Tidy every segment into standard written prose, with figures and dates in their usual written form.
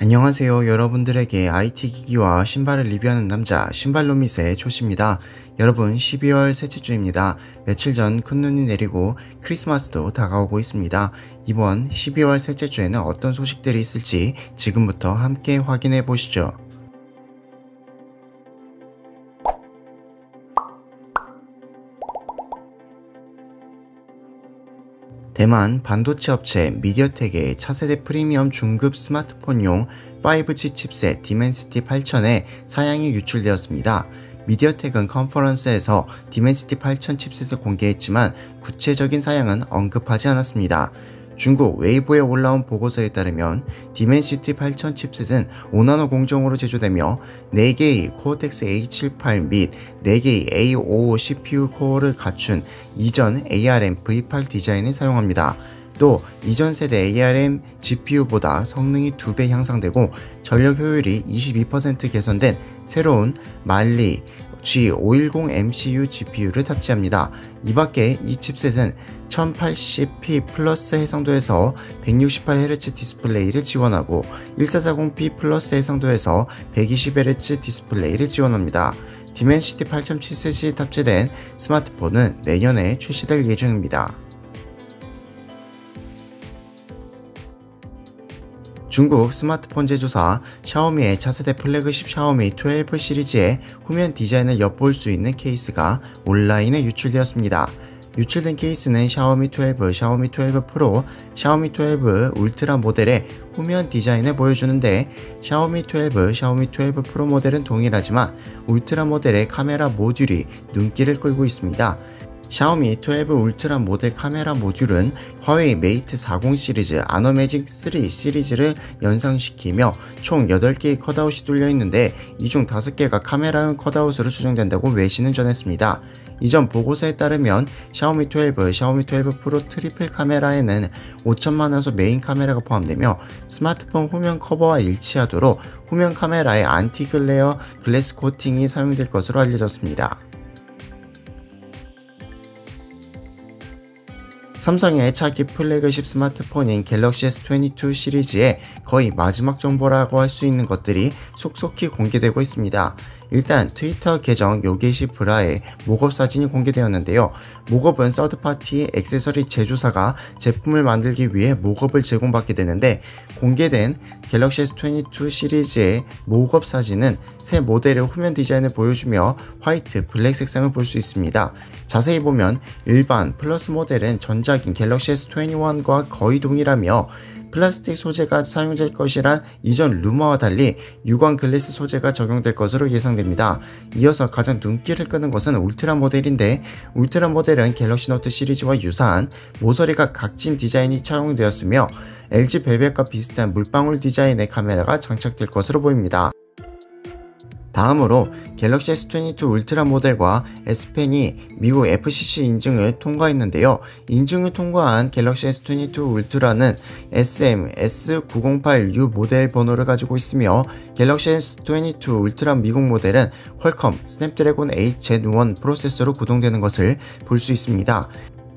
안녕하세요. 여러분들에게 IT 기기와 신발을 리뷰하는 남자 신발로밋의 조씨입니다. 여러분 12월 셋째 주입니다. 며칠 전 큰 눈이 내리고 크리스마스도 다가오고 있습니다. 이번 12월 셋째 주에는 어떤 소식들이 있을지 지금부터 함께 확인해 보시죠. 대만 반도체 업체 미디어텍의 차세대 프리미엄 중급 스마트폰용 5G 칩셋 디멘시티 8000의 사양이 유출되었습니다. 미디어텍은 컨퍼런스에서 디멘시티 8000 칩셋을 공개했지만 구체적인 사양은 언급하지 않았습니다. 중국 웨이보에 올라온 보고서에 따르면 디멘시티 8000 칩셋은 5나노 공정으로 제조되며 4개의 코어텍스 A78 및 4개의 A55 CPU 코어를 갖춘 이전 ARM V8 디자인을 사용합니다. 또 이전 세대 ARM GPU보다 성능이 2배 향상되고 전력 효율이 22% 개선된 새로운 말리 G510 MCU GPU를 탑재합니다. 이 밖에 이 칩셋은 1080p 플러스 해상도에서 168Hz 디스플레이를 지원하고 1440p 플러스 해상도에서 120Hz 디스플레이를 지원합니다. 디멘시티 8000 칩셋이 탑재된 스마트폰은 내년에 출시될 예정입니다. 중국 스마트폰 제조사 샤오미의 차세대 플래그십 샤오미 12 시리즈의 후면 디자인을 엿볼 수 있는 케이스가 온라인에 유출되었습니다. 유출된 케이스는 샤오미 12, 샤오미 12 프로, 샤오미 12 울트라 모델의 후면 디자인을 보여주는데 샤오미 12, 샤오미 12 프로 모델은 동일하지만 울트라 모델의 카메라 모듈이 눈길을 끌고 있습니다. 샤오미 12 울트라 모델 카메라 모듈은 화웨이 메이트 40 시리즈 아너매직 3 시리즈를 연상시키며 총 8개의 컷아웃이 뚫려 있는데 이 중 5개가 카메라용 컷아웃으로 추정된다고 외신은 전했습니다. 이전 보고서에 따르면 샤오미 12, 샤오미 12 프로 트리플 카메라에는 5000만화소 메인 카메라가 포함되며 스마트폰 후면 커버와 일치하도록 후면 카메라에 안티 글레어 글래스 코팅이 사용될 것으로 알려졌습니다. 삼성의 차기 플래그십 스마트폰인 갤럭시 S22 시리즈의 거의 마지막 정보라고 할 수 있는 것들이 속속히 공개되고 있습니다. 일단 트위터 계정 요게시 브라의 목업 사진이 공개되었는데요. 목업은 서드파티 액세서리 제조사가 제품을 만들기 위해 목업을 제공받게 되는데 공개된 갤럭시 S22 시리즈의 목업 사진은 새 모델의 후면 디자인을 보여주며 화이트, 블랙 색상을 볼 수 있습니다. 자세히 보면 일반 플러스 모델은 전작인 갤럭시 S21과 거의 동일하며 플라스틱 소재가 사용될 것이란 이전 루머와 달리 유광 글래스 소재가 적용될 것으로 예상됩니다. 이어서 가장 눈길을 끄는 것은 울트라 모델인데 울트라 모델은 갤럭시 노트 시리즈와 유사한 모서리가 각진 디자인이 차용되었으며 LG 벨벳과 비슷한 물방울 디자인의 카메라가 장착될 것으로 보입니다. 다음으로 갤럭시 S22 울트라 모델과 S펜이 미국 FCC 인증을 통과했는데요. 인증을 통과한 갤럭시 S22 울트라는 SM-S908U 모델 번호를 가지고 있으며 갤럭시 S22 울트라 미국 모델은 퀄컴 스냅드래곤 8 Gen1 프로세서로 구동되는 것을 볼 수 있습니다.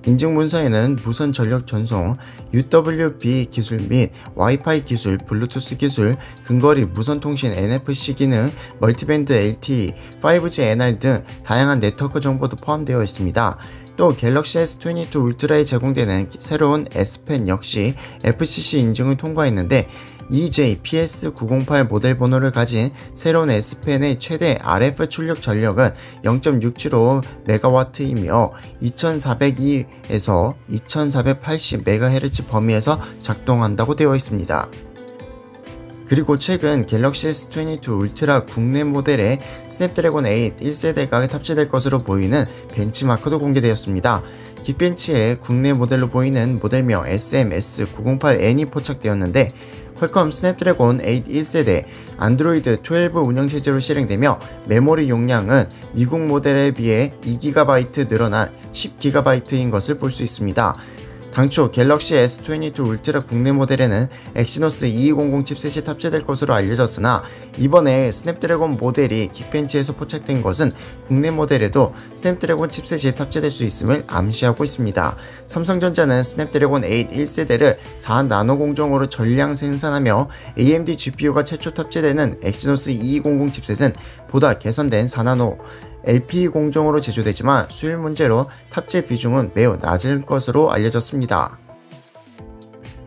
인증 문서에는 무선 전력 전송, UWB 기술 및 와이파이 기술, 블루투스 기술, 근거리 무선 통신 NFC 기능, 멀티밴드 LTE, 5G NR 등 다양한 네트워크 정보도 포함되어 있습니다. 또 갤럭시 S22 울트라에 제공되는 새로운 S펜 역시 FCC 인증을 통과했는데 EJ-PS908 모델 번호를 가진 새로운 S펜의 최대 RF 출력 전력은 0.675MW이며 2402에서 2480MHz 범위에서 작동한다고 되어 있습니다. 그리고 최근 갤럭시 S22 울트라 국내 모델에 스냅드래곤 8 1세대가 탑재될 것으로 보이는 벤치마크도 공개되었습니다. 긱벤치에 국내 모델로 보이는 모델명 SM-S908N이 포착되었는데 퀄컴 스냅드래곤 8 1세대 안드로이드 12 운영체제로 실행되며 메모리 용량은 미국 모델에 비해 2GB 늘어난 10GB인 것을 볼 수 있습니다. 당초 갤럭시 S22 울트라 국내 모델에는 엑시노스 2200 칩셋이 탑재될 것으로 알려졌으나 이번에 스냅드래곤 모델이 긱벤치에서 포착된 것은 국내 모델에도 스냅드래곤 칩셋이 탑재될 수 있음을 암시하고 있습니다. 삼성전자는 스냅드래곤 8 1세대를 4나노 공정으로 전량 생산하며 AMD GPU가 최초 탑재되는 엑시노스 2200 칩셋은 보다 개선된 4나노 LPE 공정으로 제조되지만 수율 문제로 탑재 비중은 매우 낮을 것으로 알려졌습니다.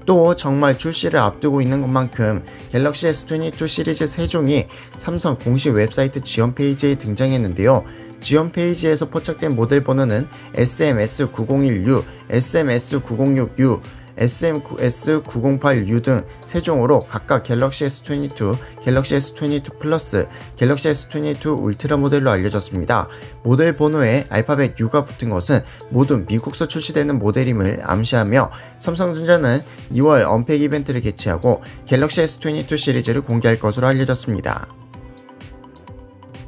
또 정말 출시를 앞두고 있는 것만큼 갤럭시 S22 시리즈 3종이 삼성 공식 웹사이트 지원 페이지에 등장했는데요. 지원 페이지에서 포착된 모델 번호는 SMS901U, SMS906U, SMS908U 등 3종으로 각각 갤럭시 S22, 갤럭시 S22 플러스, 갤럭시 S22 울트라 모델로 알려졌습니다. 모델 번호에 알파벳 U가 붙은 것은 모두 미국서 출시되는 모델임을 암시하며 삼성전자는 2월 언팩 이벤트를 개최하고 갤럭시 S22 시리즈를 공개할 것으로 알려졌습니다.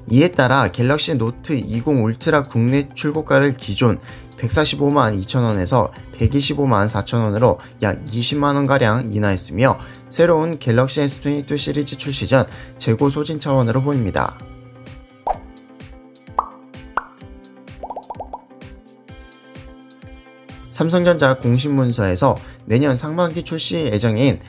이에 따라 갤럭시 노트 20 울트라 국내 출고가를 기존 145만 2천원에서 125만 4천원으로 약 20만원가량 인하했으며 새로운 갤럭시 S22 시리즈 출시 전 재고 소진 차원으로 보입니다. 삼성전자 공식 문서에서 내년 상반기 출시 예정인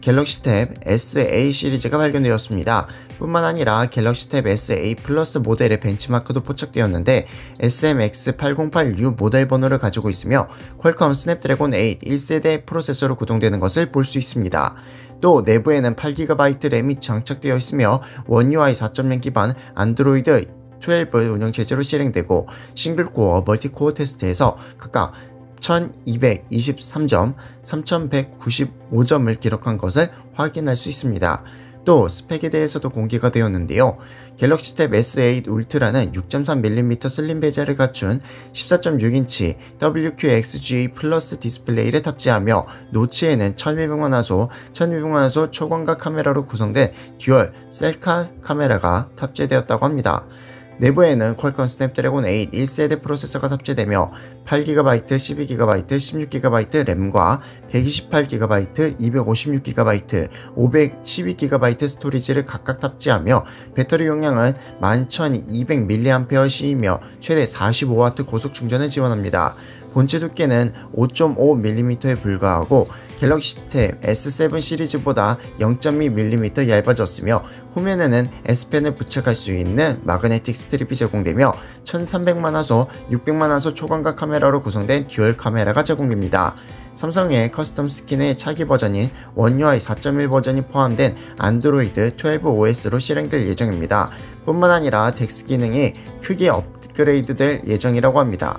갤럭시 탭 SA 시리즈가 발견되었습니다. 뿐만 아니라 갤럭시 탭 SA 플러스 모델의 벤치마크도 포착되었는데 SMX808U 모델 번호를 가지고 있으며 퀄컴 스냅드래곤 8 1세대 프로세서로 구동되는 것을 볼 수 있습니다. 또 내부에는 8GB 램이 장착되어 있으며 원 UI 4.0 기반 안드로이드 12 운영체제로 실행되고 싱글코어 멀티코어 테스트에서 각각 1223점, 3195점을 기록한 것을 확인할 수 있습니다. 또 스펙에 대해서도 공개가 되었는데요. 갤럭시 탭 S8 울트라는 6.3mm 슬림 베젤을 갖춘 14.6인치 WQXGA 플러스 디스플레이를 탑재하며 노치에는 1200만화소 초광각 카메라로 구성된 듀얼 셀카 카메라가 탑재되었다고 합니다. 내부에는 퀄컴 스냅드래곤 8 1세대 프로세서가 탑재되며 8GB, 12GB, 16GB 램과 128GB, 256GB, 512GB 스토리지를 각각 탑재하며 배터리 용량은 11,200mAh이며 최대 45W 고속 충전을 지원합니다. 본체 두께는 5.5mm에 불과하고 갤럭시 탭 S7 시리즈보다 0.2mm 얇아졌으며 후면에는 S펜을 부착할 수 있는 마그네틱 스트립이 제공되며 1300만화소, 600만화소 초광각 카메라로 구성된 듀얼 카메라가 제공됩니다. 삼성의 커스텀 스킨의 차기 버전인 원 UI 4.1 버전이 포함된 안드로이드 12OS로 실행될 예정입니다. 뿐만 아니라 덱스 기능이 크게 업그레이드될 예정이라고 합니다.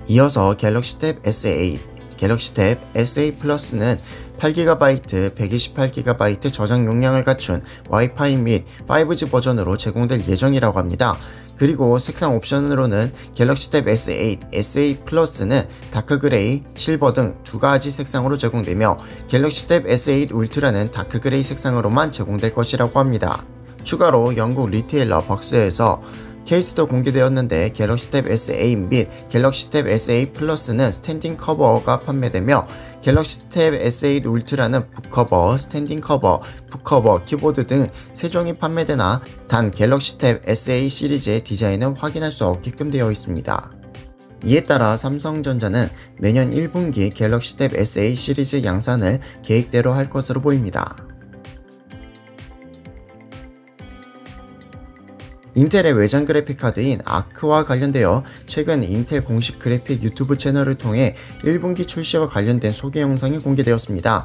이어서 갤럭시 탭 S8, 갤럭시 탭 S8 플러스는 8GB, 128GB 저장 용량을 갖춘 와이파이 및 5G 버전으로 제공될 예정이라고 합니다. 그리고 색상 옵션으로는 갤럭시 탭 S8, S8 플러스는 다크그레이, 실버 등 두 가지 색상으로 제공되며 갤럭시 탭 S8 울트라는 다크그레이 색상으로만 제공될 것이라고 합니다. 추가로 영국 리테일러 벅스에서 케이스도 공개되었는데 갤럭시 탭 S8 및 갤럭시 탭 S8 플러스는 스탠딩 커버가 판매되며 갤럭시 탭 S8 울트라는 북커버, 스탠딩 커버, 북커버, 키보드 등 3종이 판매되나 단 갤럭시 탭 S8 시리즈의 디자인은 확인할 수 없게끔 되어 있습니다. 이에 따라 삼성전자는 내년 1분기 갤럭시 탭 S8 시리즈 양산을 계획대로 할 것으로 보입니다. 인텔의 외장 그래픽카드인 아크와 관련되어 최근 인텔 공식 그래픽 유튜브 채널을 통해 1분기 출시와 관련된 소개 영상이 공개되었습니다.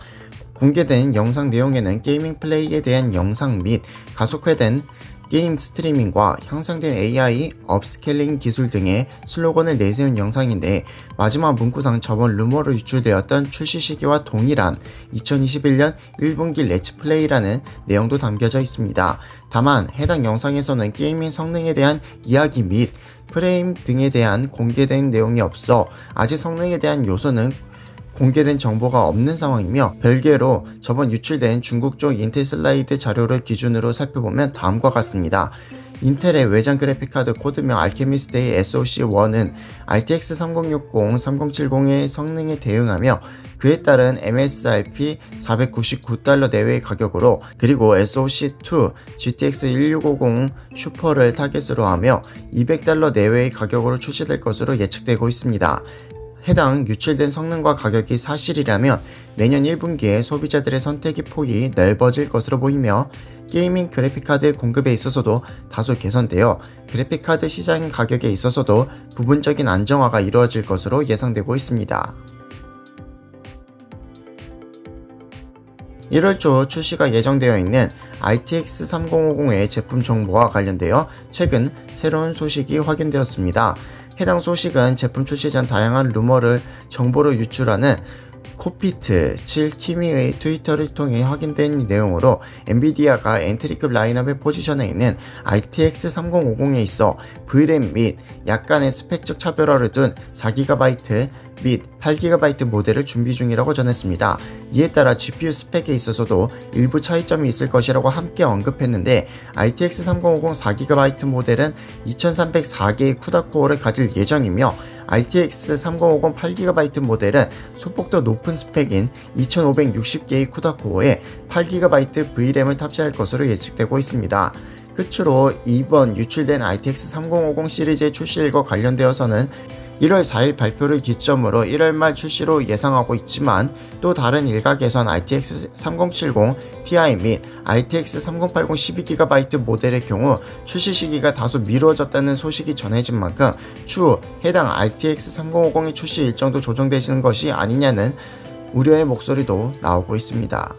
공개된 영상 내용에는 게이밍 플레이에 대한 영상 및 가속화된 게임 스트리밍과 향상된 AI, 업스케일링 기술 등의 슬로건을 내세운 영상인데 마지막 문구상 저번 루머로 유출되었던 출시 시기와 동일한 2021년 1분기 렛츠플레이라는 내용도 담겨져 있습니다. 다만 해당 영상에서는 게이밍 성능에 대한 이야기 및 프레임 등에 대한 공개된 내용이 없어 아직 성능에 대한 요소는 공개된 정보가 없는 상황이며, 별개로 저번 유출된 중국 쪽 인텔 슬라이드 자료를 기준으로 살펴보면 다음과 같습니다. 인텔의 외장 그래픽카드 코드명 알케미스트의 SoC1은 RTX 3060, 3070의 성능에 대응하며 그에 따른 MSRP $499 내외의 가격으로, 그리고 SoC2 GTX 1650 슈퍼를 타겟으로 하며 $200 내외의 가격으로 출시될 것으로 예측되고 있습니다. 해당 유출된 성능과 가격이 사실이라면 내년 1분기에 소비자들의 선택의 폭이 넓어질 것으로 보이며, 게이밍 그래픽카드 공급에 있어서도 다소 개선되어 그래픽카드 시장 가격에 있어서도 부분적인 안정화가 이루어질 것으로 예상되고 있습니다. 1월 초 출시가 예정되어 있는 RTX 3050의 제품 정보와 관련되어 최근 새로운 소식이 확인되었습니다. 해당 소식은 제품 출시 전 다양한 루머를 정보로 유출하는 코피트 7키미의 트위터를 통해 확인된 내용으로, 엔비디아가 엔트리급 라인업에 포지션해 있는 RTX 3050에 있어 VRAM 및 약간의 스펙적 차별화를 둔 4GB 및 8GB 모델을 준비 중이라고 전했습니다. 이에 따라 GPU 스펙에 있어서도 일부 차이점이 있을 것이라고 함께 언급했는데, RTX 3050 4GB 모델은 2304개의 쿠다 코어를 가질 예정이며, RTX 3050 8GB 모델은 소폭 더 높은 스펙인 2560개의 쿠다 코어에 8GB VRAM을 탑재할 것으로 예측되고 있습니다. 끝으로 이번 유출된 RTX 3050 시리즈의 출시일과 관련되어서는 1월 4일 발표를 기점으로 1월 말 출시로 예상하고 있지만, 또 다른 일각에선 RTX 3070 Ti 및 RTX 3080 12GB 모델의 경우 출시 시기가 다소 미뤄졌다는 소식이 전해진 만큼 추후 해당 RTX 3050의 출시 일정도 조정되시는 것이 아니냐는 우려의 목소리도 나오고 있습니다.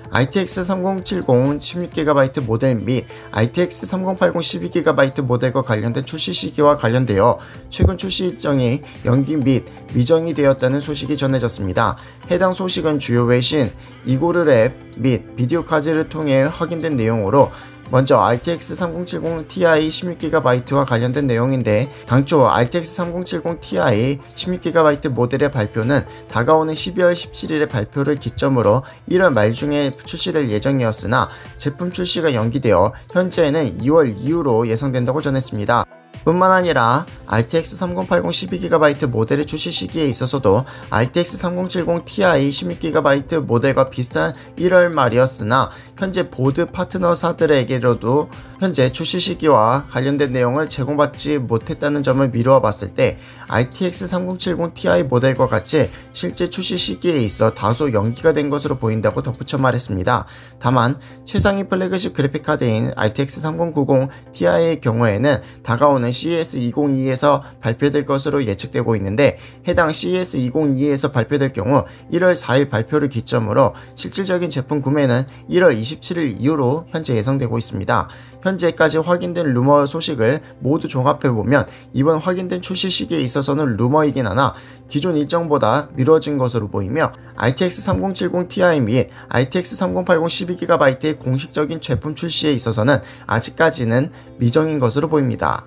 RTX 3070 16GB 모델 및 RTX 3080 12GB 모델과 관련된 출시 시기와 관련되어 최근 출시 일정이 연기 및 미정이 되었다는 소식이 전해졌습니다. 해당 소식은 주요 외신 이고르랩 및 비디오 카드를 통해 확인된 내용으로, 먼저 RTX 3070 Ti 16GB와 관련된 내용인데, 당초 RTX 3070 Ti 16GB 모델의 발표는 다가오는 12월 17일의 발표를 기점으로 1월 말중에 출시될 예정이었으나 제품 출시가 연기되어 현재는 2월 이후로 예상된다고 전했습니다. 뿐만 아니라 RTX 3080 12GB 모델의 출시 시기에 있어서도 RTX 3070 Ti 16GB 모델과 비슷한 1월 말이었으나, 현재 보드 파트너사들에게로도 현재 출시 시기와 관련된 내용을 제공받지 못했다는 점을 미루어 봤을 때 RTX 3070 Ti 모델과 같이 실제 출시 시기에 있어 다소 연기가 된 것으로 보인다고 덧붙여 말했습니다. 다만 최상위 플래그십 그래픽카드인 RTX 3090 Ti의 경우에는 다가오는 CES 2022에서 발표될 것으로 예측되고 있는데, 해당 CES 2022에서 발표될 경우 1월 4일 발표를 기점으로 실질적인 제품 구매는 1월 27일 이후로 현재 예상되고 있습니다. 현재까지 확인된 루머 소식을 모두 종합해보면 이번 확인된 출시 시기에 있어서는 루머이긴 하나 기존 일정보다 미뤄진 것으로 보이며, RTX 3070 Ti 및 RTX 3080 12GB의 공식적인 제품 출시에 있어서는 아직까지는 미정인 것으로 보입니다.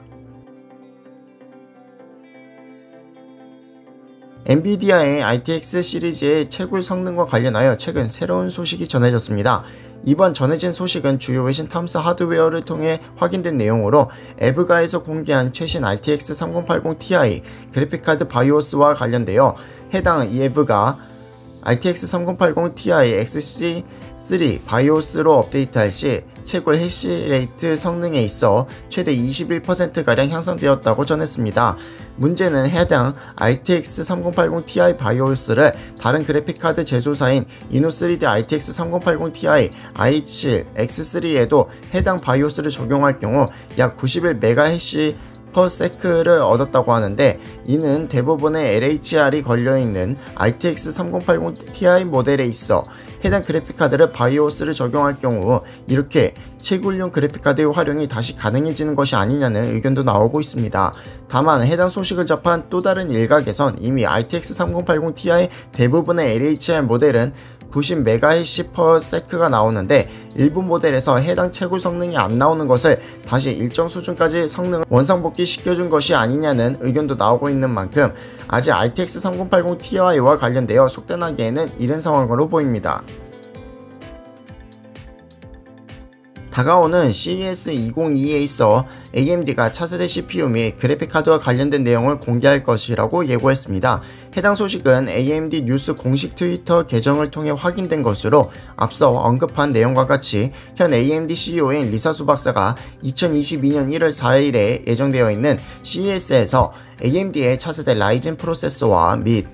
엔비디아의 RTX 시리즈의 채굴 성능과 관련하여 최근 새로운 소식이 전해졌습니다. 이번 전해진 소식은 주요 외신 탐스 하드웨어를 통해 확인된 내용으로, 에브가에서 공개한 최신 RTX 3080 Ti 그래픽카드 바이오스와 관련되어 해당 에브가 RTX 3080 Ti XC3 바이오스로 업데이트할 시 채굴 해시레이트 성능에 있어 최대 21%가량 향상되었다고 전했습니다. 문제는 해당 RTX 3080 Ti 바이오스를 다른 그래픽카드 제조사인 이노3D RTX 3080 Ti i7 X3에도 해당 바이오스를 적용할 경우 약 91MHz 퍼세크를 얻었다고 하는데, 이는 대부분의 LHR이 걸려있는 RTX 3080 Ti 모델에 있어 해당 그래픽카드를 바이오스를 적용할 경우 이렇게 채굴용 그래픽카드의 활용이 다시 가능해지는 것이 아니냐는 의견도 나오고 있습니다. 다만 해당 소식을 접한 또 다른 일각에선 이미 RTX 3080 Ti 대부분의 LHR 모델은 90MHz/s가 나오는데 일부 모델에서 해당 채굴 성능이 안 나오는 것을 다시 일정 수준까지 성능을 원상복귀 시켜준 것이 아니냐는 의견도 나오고 있는 만큼 아직 RTX 3080 Ti와 관련되어 속단하기에는 이른 상황으로 보입니다. 다가오는 CES 2022에 있어 AMD가 차세대 CPU 및 그래픽카드와 관련된 내용을 공개할 것이라고 예고했습니다. 해당 소식은 AMD 뉴스 공식 트위터 계정을 통해 확인된 것으로 앞서 언급한 내용과 같이 현 AMD CEO인 리사수 박사가 2022년 1월 4일에 예정되어 있는 CES에서 AMD의 차세대 라이젠 프로세서와 및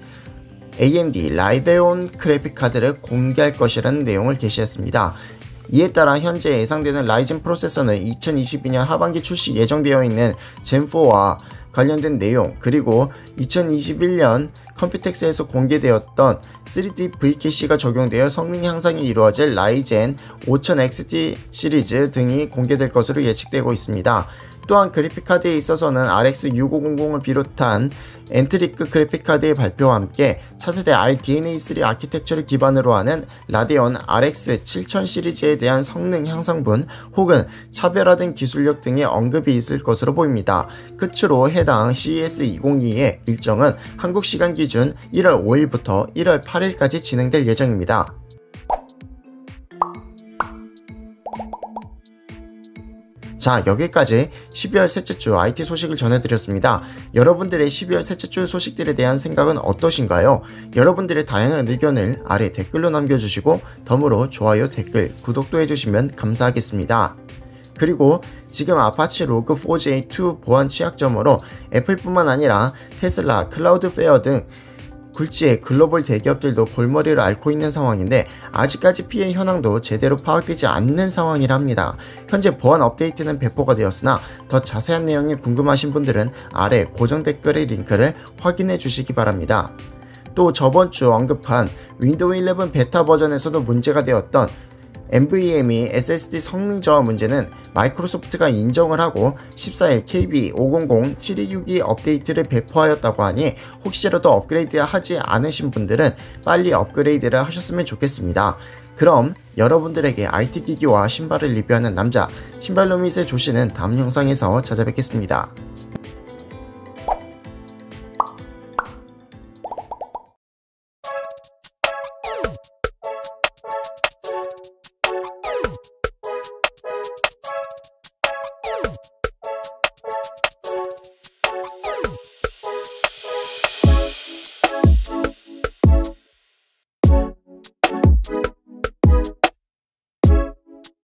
AMD 라이데온 그래픽카드를 공개할 것이라는 내용을 게시했습니다. 이에 따라 현재 예상되는 라이젠 프로세서는 2022년 하반기 출시 예정되어 있는 젠4와 관련된 내용, 그리고 2021년 컴퓨텍스에서 공개되었던 3D VKC가 적용되어 성능 향상이 이루어질 라이젠 5000XT 시리즈 등이 공개될 것으로 예측되고 있습니다. 또한 그래픽카드에 있어서는 RX 6500을 비롯한 엔트리급 그래픽카드의 발표와 함께 차세대 RDNA3 아키텍처를 기반으로 하는 라데온 RX 7000 시리즈에 대한 성능 향상분 혹은 차별화된 기술력 등의 언급이 있을 것으로 보입니다. 끝으로 해당 CES 2022의 일정은 한국 시간 기준 1월 5일부터 1월 8일까지 진행될 예정입니다. 자, 여기까지 12월 셋째 주 IT 소식을 전해드렸습니다. 여러분들의 12월 셋째 주 소식들에 대한 생각은 어떠신가요? 여러분들의 다양한 의견을 아래 댓글로 남겨주시고 덤으로 좋아요, 댓글, 구독도 해주시면 감사하겠습니다. 그리고 지금 아파치 로그 4j2 보안 취약점으로 애플뿐만 아니라 테슬라, 클라우드페어 등 굴지의 글로벌 대기업들도 골머리를 앓고 있는 상황인데 아직까지 피해 현황도 제대로 파악되지 않는 상황이라 합니다. 현재 보안 업데이트는 배포가 되었으나 더 자세한 내용이 궁금하신 분들은 아래 고정 댓글의 링크를 확인해 주시기 바랍니다. 또 저번주 언급한 윈도우 11 베타 버전에서도 문제가 되었던 NVMe SSD 성능 저하 문제는 마이크로소프트가 인정을 하고 14일 KB500-7262 업데이트를 배포하였다고 하니 혹시라도 업그레이드 하지 않으신 분들은 빨리 업그레이드를 하셨으면 좋겠습니다. 그럼 여러분들에게 IT 기기와 신발을 리뷰하는 남자 신발노밋의 조씨는 다음 영상에서 찾아뵙겠습니다.